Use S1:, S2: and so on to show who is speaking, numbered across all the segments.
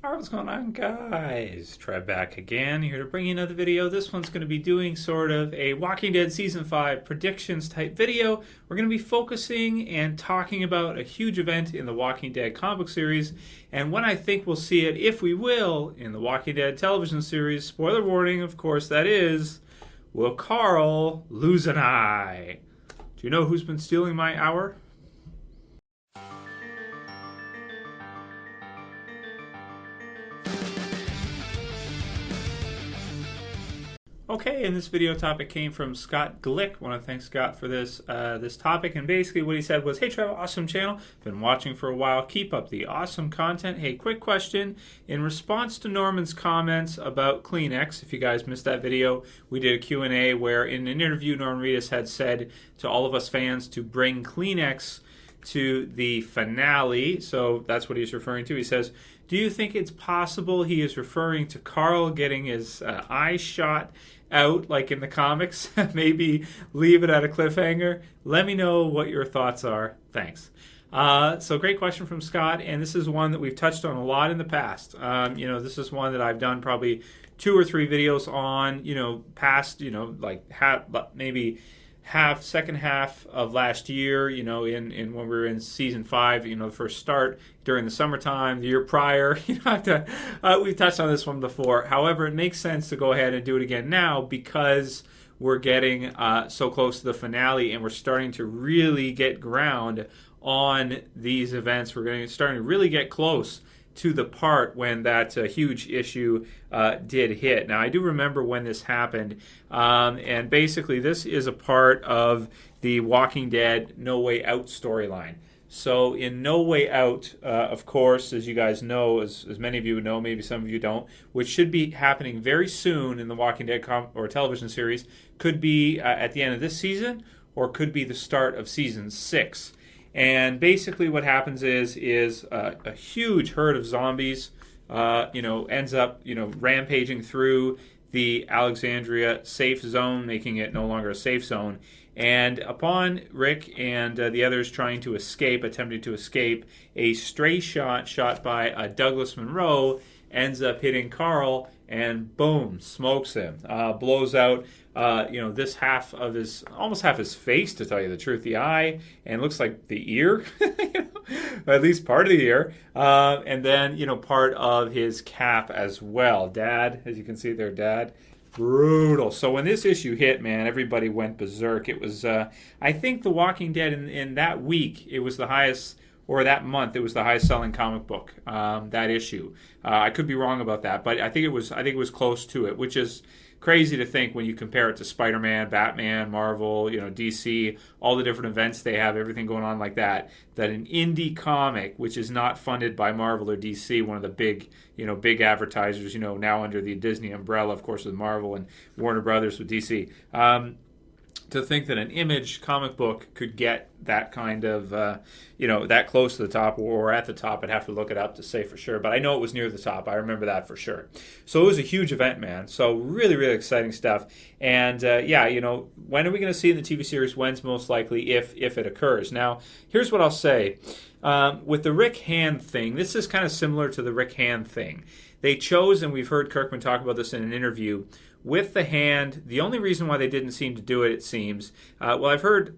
S1: Alright, what's going on, guys? Trev back again, here to bring you another video. This one's going to be doing sort of a Walking Dead Season 5 predictions type video. We're going to be focusing and talking about a huge event in the Walking Dead comic book series, and when I think we'll see it, if we will, in the Walking Dead television series. Spoiler warning, of course, that is, will Carl lose an eye? Do you know who's been stealing my hour? Okay, and this video topic came from Scott Glick. I want to thank Scott for this topic. And basically what he said was, hey Trev, awesome channel. Been watching for a while. Keep up the awesome content. Hey, quick question. In response to Norman's comments about Kleenexs, if you guys missed that video, we did a Q&A where in an interview Norman Reedus had said to all of us fans to bring Kleenexs to the finale. So that's what he's referring to. He says, do you think it's possible he is referring to Carl getting his eye shot out like in the comics? Maybe leave it at a cliffhanger? Let me know what your thoughts are. Thanks. So great question from Scott, and this is one that we've touched on a lot in the past. This is one that I've done probably 2 or 3 videos on, past, maybe second half of last year, in when we were in season 5, the first start during the summertime, the year prior. We've touched on this one before. However, it makes sense to go ahead and do it again now because we're getting so close to the finale and we're starting to really get ground on these events. We're starting to really get close to the part when that huge issue did hit. Now, I do remember when this happened, and basically this is a part of the Walking Dead No Way Out storyline. So in No Way Out, of course, as you guys know, as many of you know, maybe some of you don't, which should be happening very soon in the Walking Dead or television series, could be at the end of this season, or could be the start of season 6. And basically what happens is a huge herd of zombies, ends up, rampaging through the Alexandria safe zone, making it no longer a safe zone. And upon Rick and the others attempting to escape, a stray shot by Douglas Monroe ends up hitting Carl and boom, smokes him, blows out this almost half his face, to tell you the truth, the eye, and looks like the ear, at least part of the ear, and then part of his cap as well. Dad, as you can see there, Dad, brutal. So when this issue hit, man, everybody went berserk. It was, I think, The Walking Dead in that week, it was the highest. Or that month, it was the highest selling comic book, that issue. I could be wrong about that, but I think it was close to it, which is crazy to think when you compare it to Spider-Man, Batman, Marvel, DC, all the different events they have, everything going on like that an indie comic, which is not funded by Marvel or DC, one of the big advertisers, now under the Disney umbrella, of course, with Marvel and Warner Brothers with DC. To think that an Image comic book could get that kind of, that close to the top or at the top, I'd have to look it up to say for sure. But I know it was near the top. I remember that for sure. So it was a huge event, man. So really, really exciting stuff. And when are we going to see it in the TV series? When's most likely, if it occurs? Now, here's what I'll say. With the Rick Hand thing, this is kind of similar to the Rick Hand thing. They chose, and we've heard Kirkman talk about this in an interview, with the hand, the only reason why they didn't seem to do it, it seems, I've heard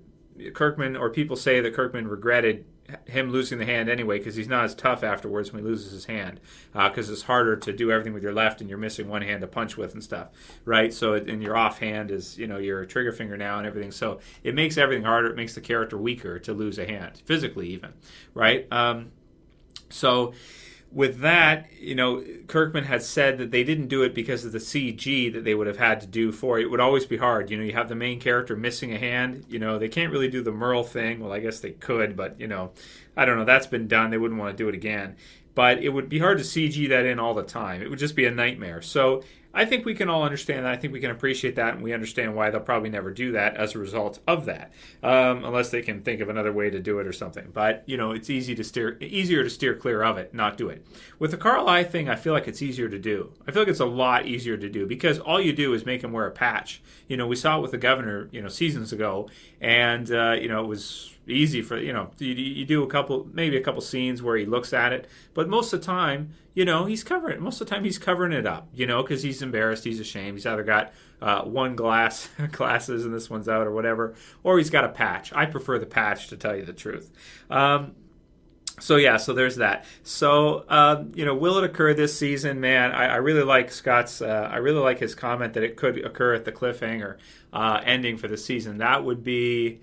S1: Kirkman, or people say that Kirkman regretted him losing the hand anyway because he's not as tough afterwards when he loses his hand, because it's harder to do everything with your left and you're missing one hand to punch with and stuff, right? So and your off hand is, your trigger finger now and everything. So it makes everything harder. It makes the character weaker to lose a hand, physically even, right? So with that, Kirkman had said that they didn't do it because of the CG that they would have had to do for it. It would always be hard. You have the main character missing a hand. They can't really do the Merle thing. Well, I guess they could, but, I don't know. That's been done. They wouldn't want to do it again. But it would be hard to CG that in all the time. It would just be a nightmare. So I think we can all understand that. I think we can appreciate that, and we understand why they'll probably never do that as a result of that, unless they can think of another way to do it or something. But it's easier to steer clear of it, not do it. With the Carl Eye thing, I feel like it's easier to do. I feel like it's a lot easier to do because all you do is make him wear a patch. We saw it with the governor, seasons ago, and it was easy for, you do maybe a couple scenes where he looks at it, but most of the time, he's covering it. Most of the time he's covering it up, because he's embarrassed, he's ashamed. He's either got one glasses and this one's out or whatever, or he's got a patch. I prefer the patch, to tell you the truth. So there's that. So, will it occur this season? Man, I really like Scott's, I really like his comment that it could occur at the cliffhanger ending for the season. That would be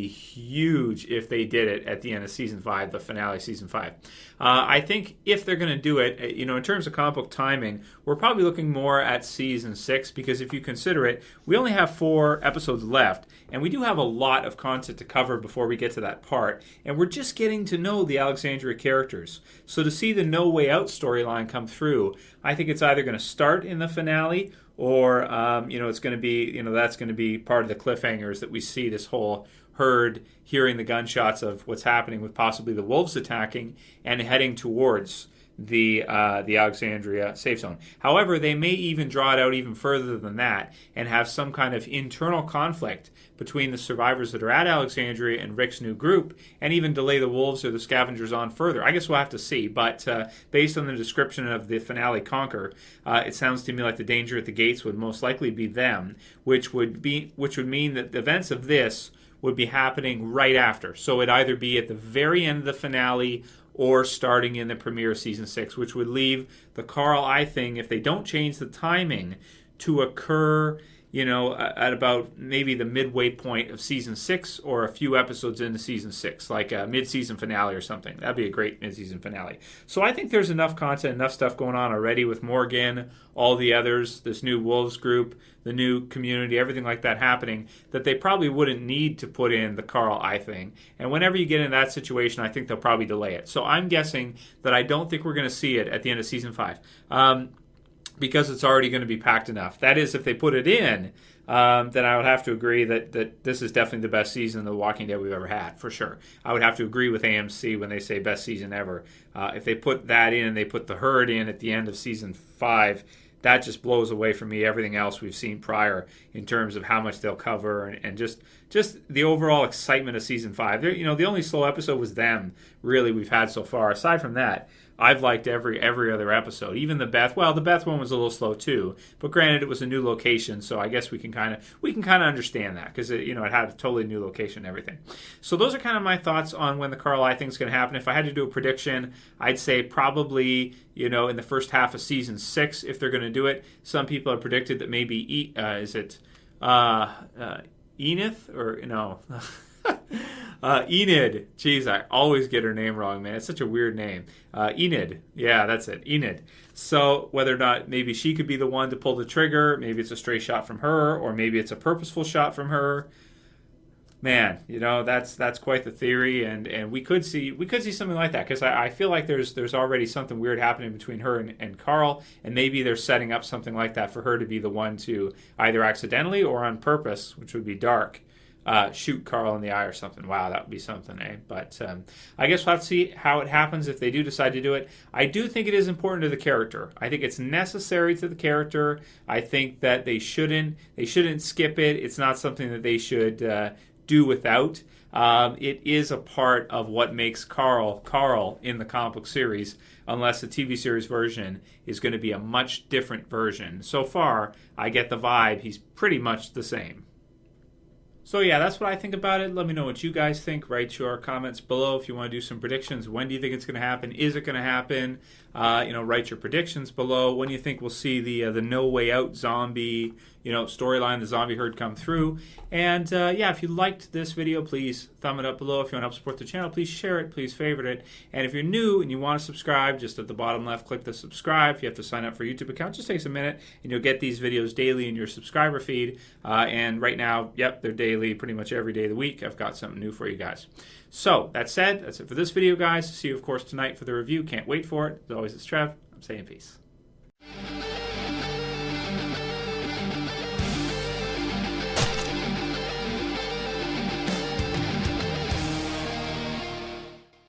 S1: huge if they did it at the end of season 5, the finale of season 5. I think if they're going to do it, in terms of comic book timing, we're probably looking more at season 6, because if you consider it, we only have 4 episodes left, and we do have a lot of content to cover before we get to that part, and we're just getting to know the Alexandria characters. So to see the No Way Out storyline come through, I think it's either going to start in the finale, or it's going to be, that's going to be part of the cliffhangers that we see this whole herd hearing the gunshots of what's happening with possibly the wolves attacking and heading towards the Alexandria safe zone. However, they may even draw it out even further than that and have some kind of internal conflict between the survivors that are at Alexandria and Rick's new group, and even delay the wolves or the scavengers on further. I guess we'll have to see, but based on the description of the finale Conquer, it sounds to me like the danger at the gates would most likely be them, which would mean that the events of this would be happening right after. So it'd either be at the very end of the finale or starting in the premiere of season 6, which would leave the Carl I thing, if they don't change the timing, to occur, at about maybe the midway point of season 6 or a few episodes into season 6, like a mid-season finale or something. That'd be a great mid-season finale. So I think there's enough content, enough stuff going on already with Morgan, all the others, this new Wolves group, the new community, everything like that happening, that they probably wouldn't need to put in the Carl I thing. And whenever you get in that situation, I think they'll probably delay it. So I'm guessing that I don't think we're going to see it at the end of season 5. Because it's already going to be packed enough. That is, if they put it in, then I would have to agree that this is definitely the best season of The Walking Dead we've ever had, for sure. I would have to agree with AMC when they say best season ever. If they put that in and they put the herd in at the end of season 5, that just blows away from me everything else we've seen prior in terms of how much they'll cover and just the overall excitement of season 5. The only slow episode was them, really, we've had so far. Aside from that, I've liked every other episode. Even the Beth one was a little slow too, but granted it was a new location, so I guess we can kind of understand that, because it had a totally new location and everything. So those are kind of my thoughts on when the Carl I thing's going to happen. If I had to do a prediction, I'd say probably in the first half of season 6 if they're going to do it. Some people have predicted that maybe Enid or no. Enid. Jeez, I always get her name wrong, man. It's such a weird name. Enid. Yeah, that's it. Enid. So whether or not maybe she could be the one to pull the trigger, maybe it's a stray shot from her, or maybe it's a purposeful shot from her. Man, that's quite the theory, and we could see something like that, because I feel like there's already something weird happening between her and Carl, and maybe they're setting up something like that for her to be the one to either accidentally or on purpose, which would be dark, shoot Carl in the eye or something. Wow, that would be something, eh? But I guess we'll have to see how it happens if they do decide to do it. I do think it is important to the character. I think it's necessary to the character. I think that they shouldn't skip it. It's not something that they should do without. It is a part of what makes Carl in the comic book series, unless the TV series version is going to be a much different version. So far, I get the vibe he's pretty much the same. So yeah, that's what I think about it. Let me know what you guys think. Write your comments below if you want to do some predictions. When do you think it's going to happen? Is it going to happen? Write your predictions below. When do you think we'll see the No Way Out zombie, storyline, the zombie herd come through? And if you liked this video, please thumb it up below. If you want to help support the channel, please share it, please favorite it. And if you're new and you want to subscribe, just at the bottom left, click the subscribe. If you have to sign up for a YouTube account, just takes a minute, and you'll get these videos daily in your subscriber feed. And right now, they're daily, pretty much every day of the week. I've got something new for you guys. So, that said, that's it for this video, guys. See you, of course, tonight for the review. Can't wait for it. As always, it's Trev. I'm saying peace.